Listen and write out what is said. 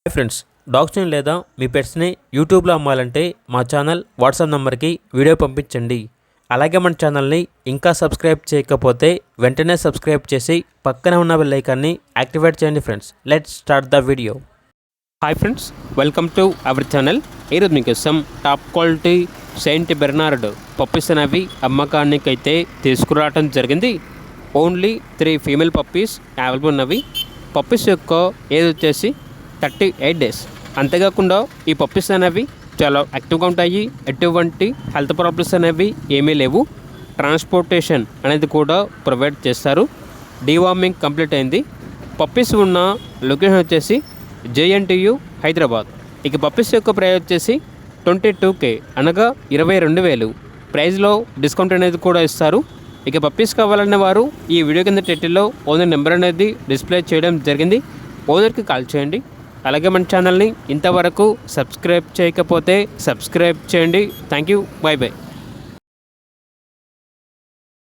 Hi friends, డాగ్స్ని లేదా మీ పెట్స్ని యూట్యూబ్లో అమ్మాలంటే మా ఛానల్ వాట్సాప్ నెంబర్కి వీడియో పంపించండి. అలాగే మన ఛానల్ని ఇంకా సబ్స్క్రైబ్ చేయకపోతే వెంటనే సబ్స్క్రైబ్ చేసి పక్కనే ఉన్న బెల్ ఐకాన్ని యాక్టివేట్ చేయండి. Friends, let's start the video. Hi friends, welcome to our channel. ఈరోజు మీకోసం top quality Saint Bernard puppies అనేవి అమ్మకానికి అయితే తీసుకురావడం జరిగింది. ఓన్లీ 3 ఫీమేల్ పప్పీస్ అవైలబుల్ ఉన్నవి. పప్పీస్ యొక్క ఏజ్ వచ్చేసి 38 డేస్. అంతేకాకుండా ఈ పప్పీస్ అనేవి చాలా యాక్టివ్గా ఉంటాయి. ఎటువంటి హెల్త్ ప్రాబ్లమ్స్ అనేవి ఏమీ లేవు. ట్రాన్స్పోర్టేషన్ అనేది కూడా ప్రొవైడ్ చేస్తారు. డీవార్మింగ్ కంప్లీట్ అయింది. పప్పీస్ ఉన్న లొకేషన్ వచ్చేసి జేఎన్టీయు హైదరాబాద్. ఇక పప్పీస్ యొక్క ప్రైస్ వచ్చేసి 22K అనగా 22,000. ప్రైస్లో డిస్కౌంట్ అనేది కూడా ఇస్తారు. ఇక పప్పీస్ కావాలనే వారు ఈ వీడియో కింద టైటిల్లో ఓనర్ నెంబర్ అనేది డిస్ప్లే చేయడం జరిగింది. ఓనర్కి కాల్ చేయండి. అలాగే మన ఛానల్ని ఇంతవరకు సబ్స్క్రైబ్ చేయకపోతే సబ్స్క్రైబ్ చేయండి. Thank you. By by.